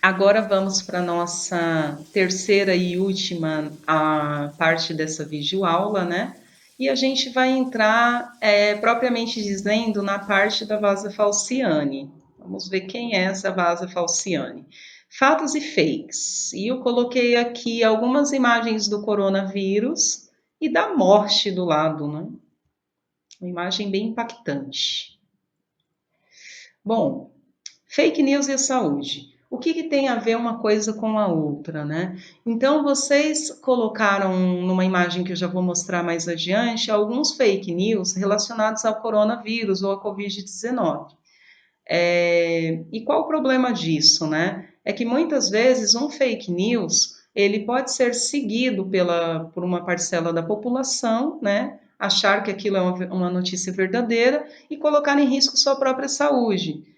Agora vamos para a nossa terceira e última parte dessa videoaula, né? E a gente vai entrar, propriamente dizendo, na parte da Vasa Falciani. Vamos ver quem é essa Vasa Falciani. Fatos e fakes. E eu coloquei aqui algumas imagens do coronavírus e da morte do lado, né? Uma imagem bem impactante. Bom, fake news e a saúde. O que tem a ver uma coisa com a outra, né? Então, vocês colocaram numa imagem que eu já vou mostrar mais adiante alguns fake news relacionados ao coronavírus ou à Covid-19. E qual o problema disso, né? É que muitas vezes um fake news ele pode ser seguido por uma parcela da população, né? Achar que aquilo é uma notícia verdadeira e colocar em risco sua própria saúde.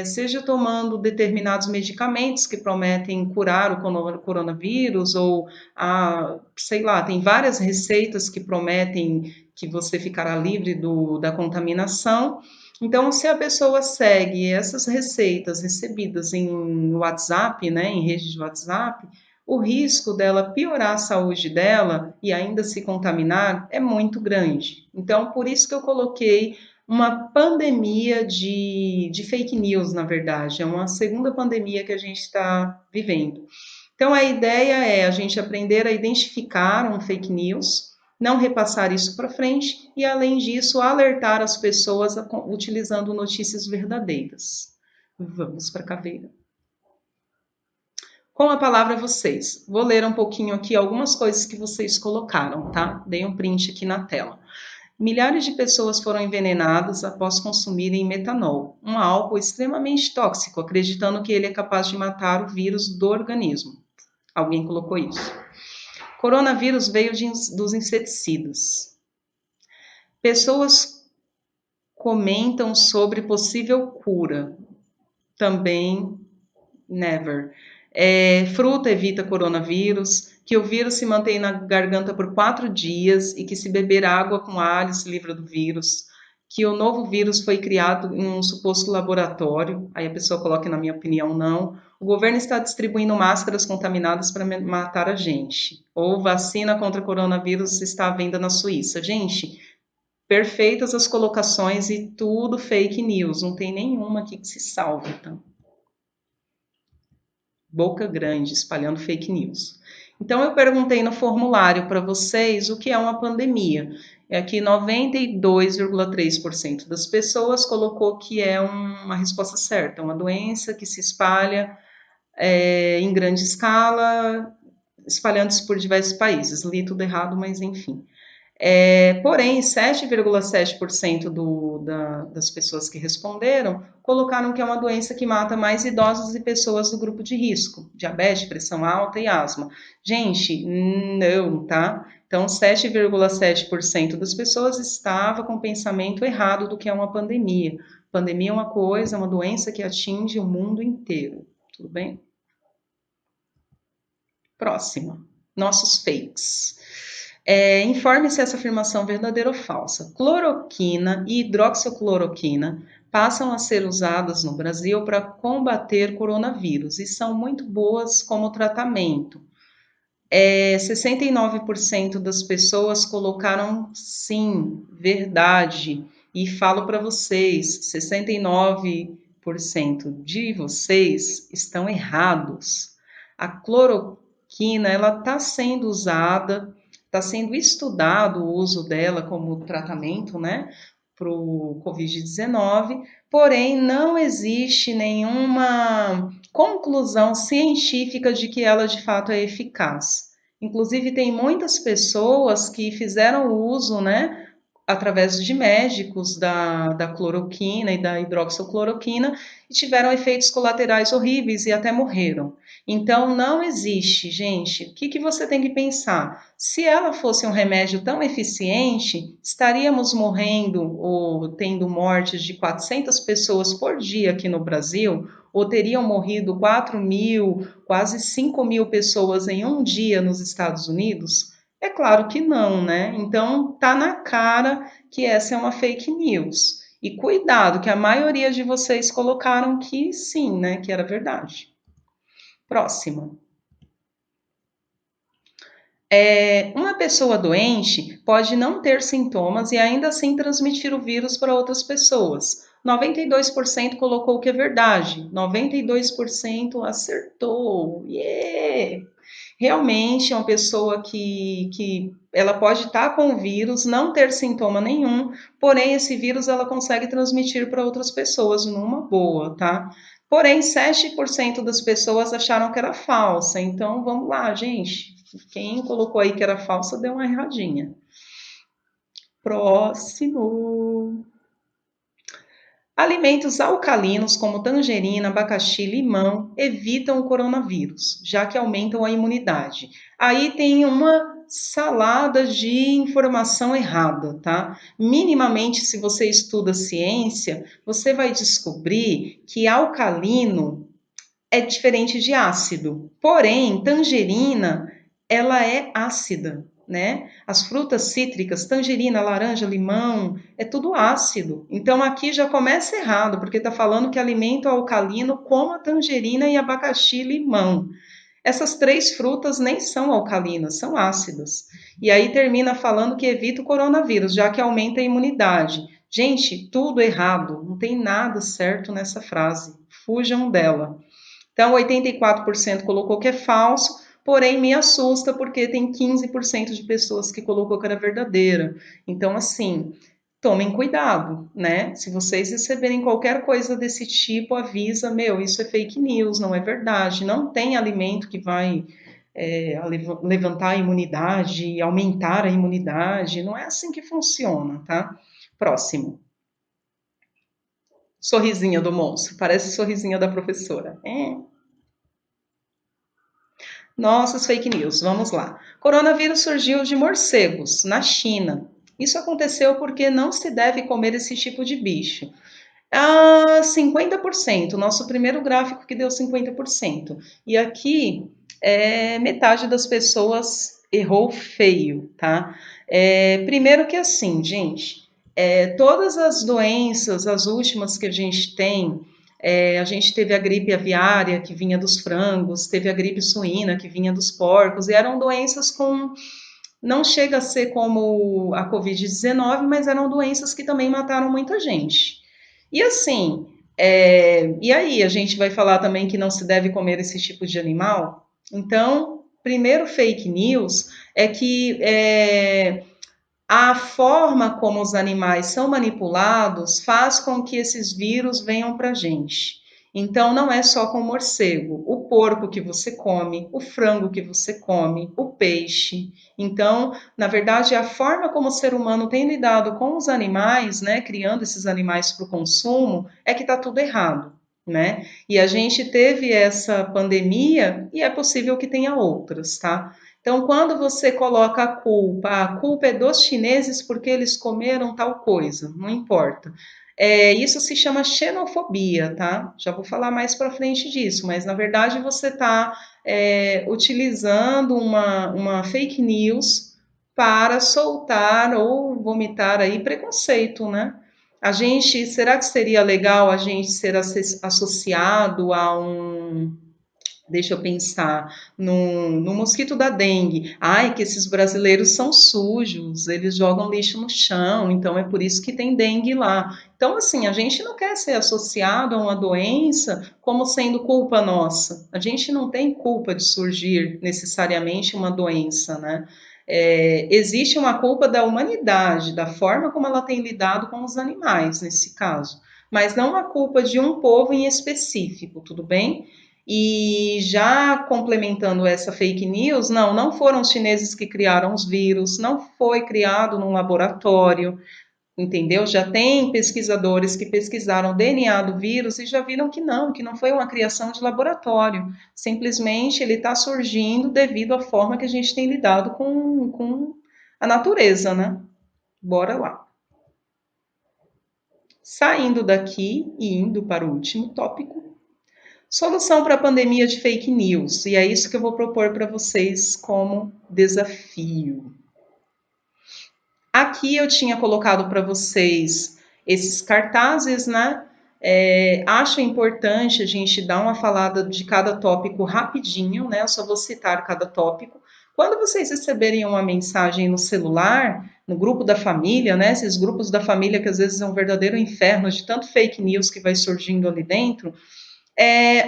Seja tomando determinados medicamentos que prometem curar o coronavírus, ou, sei lá, tem várias receitas que prometem que você ficará livre da contaminação. Então, se a pessoa segue essas receitas recebidas em WhatsApp, né, em rede de WhatsApp, o risco dela piorar a saúde dela e ainda se contaminar é muito grande. Então, por isso que eu coloquei uma pandemia de fake news, na verdade, é uma segunda pandemia que a gente está vivendo. Então, a ideia é a gente aprender a identificar um fake news, não repassar isso para frente e, além disso, alertar as pessoas utilizando notícias verdadeiras. Vamos para a caveira. Com a palavra vocês. Vou ler um pouquinho aqui algumas coisas que vocês colocaram, tá? Dei um print aqui na tela. Milhares de pessoas foram envenenadas após consumirem metanol, um álcool extremamente tóxico, acreditando que ele é capaz de matar o vírus do organismo. Alguém colocou isso. Coronavírus veio dos inseticidas. Pessoas comentam sobre possível cura. Também, never. Fruta evita coronavírus, que o vírus se mantém na garganta por 4 dias e que se beber água com alho se livra do vírus, que o novo vírus foi criado em um suposto laboratório, aí a pessoa coloca, na minha opinião, não. O governo está distribuindo máscaras contaminadas para matar a gente. Ou vacina contra coronavírus está à venda na Suíça. Gente, perfeitas as colocações e tudo fake news, não tem nenhuma aqui que se salve, tá? Boca grande, espalhando fake news. Então, eu perguntei no formulário para vocês o que é uma pandemia. É que 92,3% das pessoas colocou que é uma resposta certa, uma doença que se espalha em grande escala, espalhando-se por diversos países. Li tudo errado, mas enfim. Porém, 7,7% das pessoas que responderam colocaram que é uma doença que mata mais idosos e pessoas do grupo de risco, diabetes, pressão alta e asma. Gente, não, tá? Então, 7,7% das pessoas estava com o pensamento errado do que é uma pandemia. Pandemia é uma coisa, uma doença que atinge o mundo inteiro. Tudo bem? Próxima. Nossos fakes. Informe se essa afirmação é verdadeira ou falsa. Cloroquina e hidroxicloroquina passam a ser usadas no Brasil para combater coronavírus e são muito boas como tratamento. 69% das pessoas colocaram sim, verdade. E falo para vocês, 69% de vocês estão errados. A cloroquina, ela está sendo usada, está sendo estudado o uso dela como tratamento, né, para o Covid-19, porém não existe nenhuma conclusão científica de que ela de fato é eficaz. Inclusive, tem muitas pessoas que fizeram uso, né, através de médicos da cloroquina e da hidroxicloroquina e tiveram efeitos colaterais horríveis e até morreram. Então, não existe, gente. O que você tem que pensar? Se ela fosse um remédio tão eficiente, estaríamos morrendo ou tendo mortes de 400 pessoas por dia aqui no Brasil? Ou teriam morrido 4.000, quase 5.000 pessoas em um dia nos Estados Unidos? É claro que não, né? Então, tá na cara que essa é uma fake news. E cuidado, que a maioria de vocês colocaram que sim, né? Que era verdade. Próxima. Uma pessoa doente pode não ter sintomas e ainda assim transmitir o vírus para outras pessoas. 92% colocou que é verdade, 92% acertou. Yeah! Realmente é uma pessoa que ela pode estar com o vírus, não ter sintoma nenhum, porém esse vírus ela consegue transmitir para outras pessoas numa boa, tá? Porém, 7% das pessoas acharam que era falsa. Então, vamos lá, gente. Quem colocou aí que era falsa deu uma erradinha. Próximo. Alimentos alcalinos como tangerina, abacaxi, limão evitam o coronavírus, já que aumentam a imunidade. Aí tem uma salada de informação errada, tá? Minimamente, se você estuda ciência, você vai descobrir que alcalino é diferente de ácido. Porém, tangerina, ela é ácida, né? As frutas cítricas, tangerina, laranja, limão, é tudo ácido. Então aqui já começa errado, porque está falando que alimento alcalino como a tangerina e abacaxi e limão. Essas três frutas nem são alcalinas, são ácidas. E aí termina falando que evita o coronavírus, já que aumenta a imunidade. Gente, tudo errado, não tem nada certo nessa frase. Fujam dela. Então, 84% colocou que é falso, porém me assusta porque tem 15% de pessoas que colocou que era verdadeira. Então, assim, tomem cuidado, né? Se vocês receberem qualquer coisa desse tipo, avisa, meu, isso é fake news, não é verdade. Não tem alimento que vai levantar a imunidade, aumentar a imunidade. Não é assim que funciona, tá? Próximo. Sorrisinha do monstro, parece sorrisinha da professora. Nossas fake news, vamos lá. Coronavírus surgiu de morcegos na China. Isso aconteceu porque não se deve comer esse tipo de bicho. 50%, nosso primeiro gráfico que deu 50%. E aqui metade das pessoas errou feio, tá? Primeiro que assim, gente, todas as doenças, as últimas que a gente tem, a gente teve a gripe aviária que vinha dos frangos, teve a gripe suína que vinha dos porcos, e eram doenças com. Não chega a ser como a Covid-19, mas eram doenças que também mataram muita gente. E assim, e aí, a gente vai falar também que não se deve comer esse tipo de animal? Então, primeiro fake news é que a forma como os animais são manipulados faz com que esses vírus venham para a gente. Então, não é só com o morcego, o porco que você come, o frango que você come, o peixe. Então, na verdade, a forma como o ser humano tem lidado com os animais, né, criando esses animais para o consumo, é que está tudo errado, né? E a gente teve essa pandemia e é possível que tenha outras, tá? Então, quando você coloca a culpa é dos chineses porque eles comeram tal coisa, não importa. Isso se chama xenofobia, tá? Já vou falar mais para frente disso, mas na verdade você está utilizando uma fake news para soltar ou vomitar aí preconceito, né? Será que seria legal a gente ser associado a deixa eu pensar, no mosquito da dengue. Ai, que esses brasileiros são sujos, eles jogam lixo no chão, então é por isso que tem dengue lá. Então, assim, a gente não quer ser associado a uma doença como sendo culpa nossa. A gente não tem culpa de surgir necessariamente uma doença, né? Existe uma culpa da humanidade, da forma como ela tem lidado com os animais, nesse caso, mas não a culpa de um povo em específico, tudo bem? E já complementando essa fake news, não foram os chineses que criaram os vírus, não foi criado num laboratório, entendeu? Já tem pesquisadores que pesquisaram o DNA do vírus e já viram que não foi uma criação de laboratório. Simplesmente ele está surgindo devido à forma que a gente tem lidado com a natureza, né? Bora lá. Saindo daqui e indo para o último tópico. Solução para a pandemia de fake news, e é isso que eu vou propor para vocês como desafio. Aqui eu tinha colocado para vocês esses cartazes, né? Acho importante a gente dar uma falada de cada tópico rapidinho, né? Eu só vou citar cada tópico. Quando vocês receberem uma mensagem no celular, no grupo da família, né? Esses grupos da família que às vezes é um verdadeiro inferno de tanto fake news que vai surgindo ali dentro,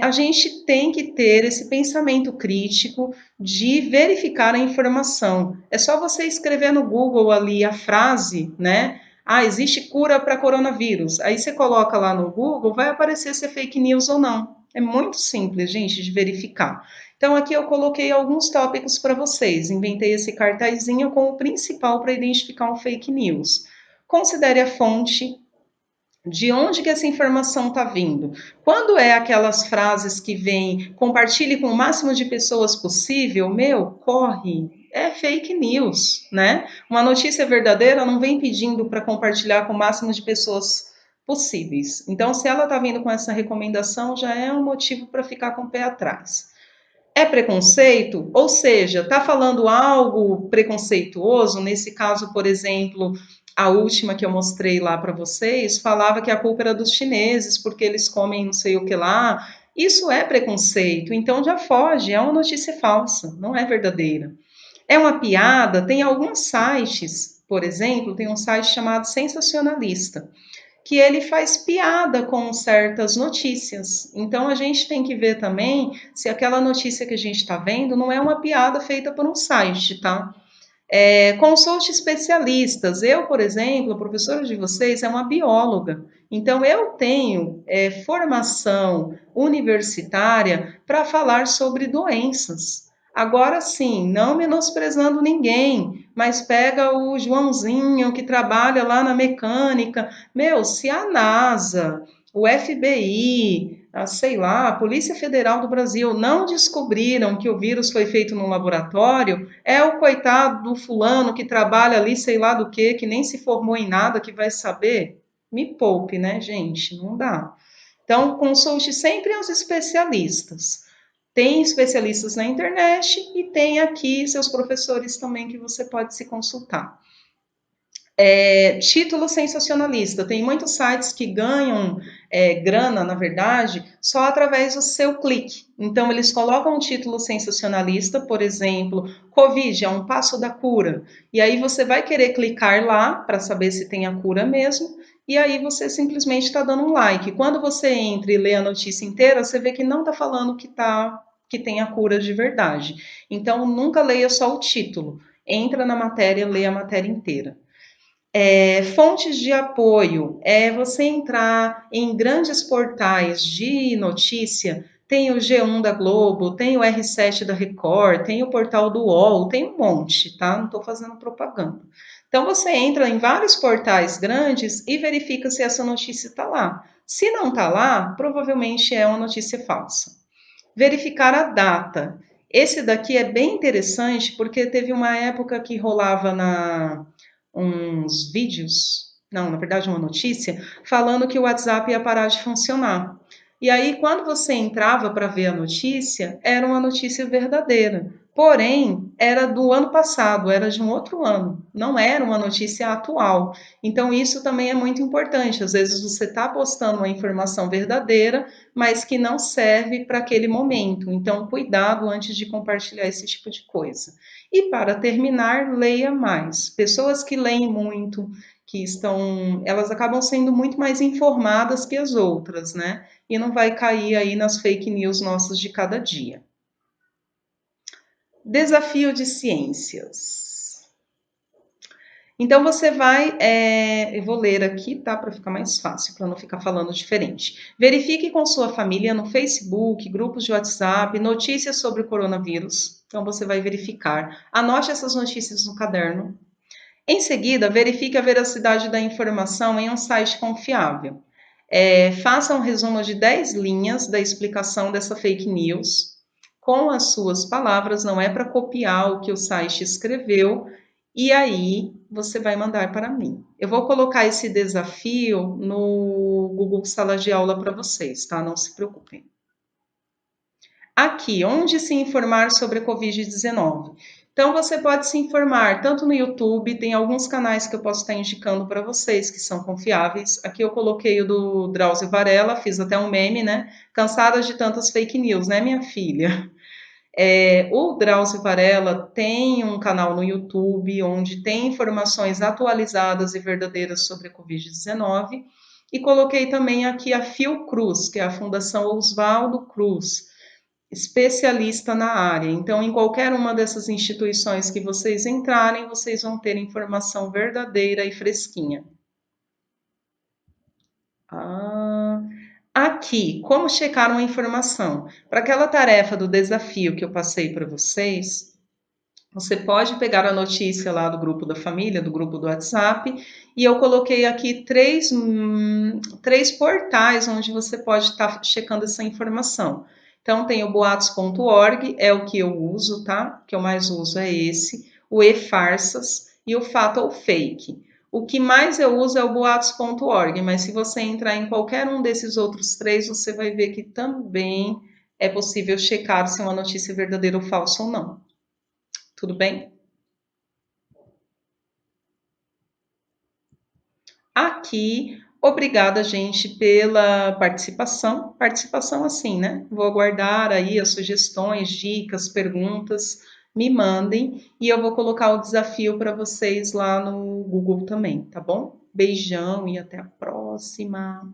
a gente tem que ter esse pensamento crítico de verificar a informação. É só você escrever no Google ali a frase, né? Ah, existe cura para coronavírus. Aí você coloca lá no Google, vai aparecer se é fake news ou não. É muito simples, gente, de verificar. Então, aqui eu coloquei alguns tópicos para vocês. Inventei esse cartazinho como principal para identificar um fake news. Considere a fonte, de onde que essa informação está vindo? Quando é aquelas frases que vem, compartilhe com o máximo de pessoas possível, meu, corre, é fake news, né? Uma notícia verdadeira não vem pedindo para compartilhar com o máximo de pessoas possíveis. Então, se ela está vindo com essa recomendação, já é um motivo para ficar com o pé atrás. É preconceito? Ou seja, está falando algo preconceituoso? Nesse caso, por exemplo, a última que eu mostrei lá para vocês, falava que a culpa era dos chineses, porque eles comem não sei o que lá. Isso é preconceito, então já foge, é uma notícia falsa, não é verdadeira. É uma piada, tem alguns sites, por exemplo, tem um site chamado Sensacionalista, que ele faz piada com certas notícias. Então a gente tem que ver também se aquela notícia que a gente está vendo não é uma piada feita por um site, tá? Consulte especialistas. Eu, por exemplo, a professora de vocês é uma bióloga. Então, eu tenho formação universitária para falar sobre doenças. Agora sim, não menosprezando ninguém, mas pega o Joãozinho que trabalha lá na mecânica. Meu, se a NASA, o FBI, sei lá, a Polícia Federal do Brasil não descobriram que o vírus foi feito num laboratório, é o coitado do fulano que trabalha ali, sei lá do que nem se formou em nada, que vai saber? Me poupe, né, gente? Não dá. Então, consulte sempre os especialistas. Tem especialistas na internet e tem aqui seus professores também que você pode se consultar. Título sensacionalista. Tem muitos sites que ganham grana, na verdade, só através do seu clique. Então, eles colocam um título sensacionalista, por exemplo, Covid é um passo da cura. E aí você vai querer clicar lá para saber se tem a cura mesmo. E aí você simplesmente está dando um like. Quando você entra e lê a notícia inteira, você vê que não está falando que tem a cura de verdade. Então, nunca leia só o título. Entra na matéria, lê a matéria inteira. Fontes de apoio é você entrar em grandes portais de notícia, tem o G1 da Globo, tem o R7 da Record, tem o portal do UOL, tem um monte, tá? Não estou fazendo propaganda. Então você entra em vários portais grandes e verifica se essa notícia está lá. Se não está lá, provavelmente é uma notícia falsa. Verificar a data. Esse daqui é bem interessante porque teve uma época que rolava uns vídeos, não, na verdade uma notícia, falando que o WhatsApp ia parar de funcionar. E aí, quando você entrava para ver a notícia, era uma notícia verdadeira. Porém, era do ano passado, era de um outro ano, não era uma notícia atual. Então, isso também é muito importante. Às vezes você está postando uma informação verdadeira, mas que não serve para aquele momento. Então, cuidado antes de compartilhar esse tipo de coisa. E para terminar, leia mais. Pessoas que leem muito, elas acabam sendo muito mais informadas que as outras, né? E não vai cair aí nas fake news nossas de cada dia. Desafio de ciências. Então você vai, eu vou ler aqui, tá? Para ficar mais fácil, para não ficar falando diferente. Verifique com sua família no Facebook, grupos de WhatsApp, notícias sobre o coronavírus. Então você vai verificar. Anote essas notícias no caderno. Em seguida, verifique a veracidade da informação em um site confiável. Faça um resumo de 10 linhas da explicação dessa fake news com as suas palavras, não é para copiar o que o site escreveu, e aí você vai mandar para mim. Eu vou colocar esse desafio no Google Sala de Aula para vocês, tá? Não se preocupem. Aqui, onde se informar sobre a Covid-19? Então você pode se informar tanto no YouTube, tem alguns canais que eu posso estar indicando para vocês que são confiáveis. Aqui eu coloquei o do Drauzio Varela, fiz até um meme, né? Cansadas de tantas fake news, né, minha filha? O Drauzio Varela tem um canal no YouTube onde tem informações atualizadas e verdadeiras sobre a Covid-19. E coloquei também aqui a Fiocruz, que é a Fundação Oswaldo Cruz, especialista na área. Então, em qualquer uma dessas instituições que vocês entrarem, vocês vão ter informação verdadeira e fresquinha. Ah, aqui, como checar uma informação? Para aquela tarefa do desafio que eu passei para vocês, você pode pegar a notícia lá do grupo da família, do grupo do WhatsApp, e eu coloquei aqui três portais onde você pode estar checando essa informação. Então, tem o boatos.org, é o que eu uso, tá? O que eu mais uso é esse, o e-farsas e o fato ou fake. O que mais eu uso é o boatos.org, mas se você entrar em qualquer um desses outros três, você vai ver que também é possível checar se uma notícia é verdadeira ou falsa ou não. Tudo bem? Aqui, obrigada, gente, pela participação. Participação assim, né? Vou aguardar aí as sugestões, dicas, perguntas, me mandem e eu vou colocar o desafio para vocês lá no Google também, tá bom? Beijão e até a próxima.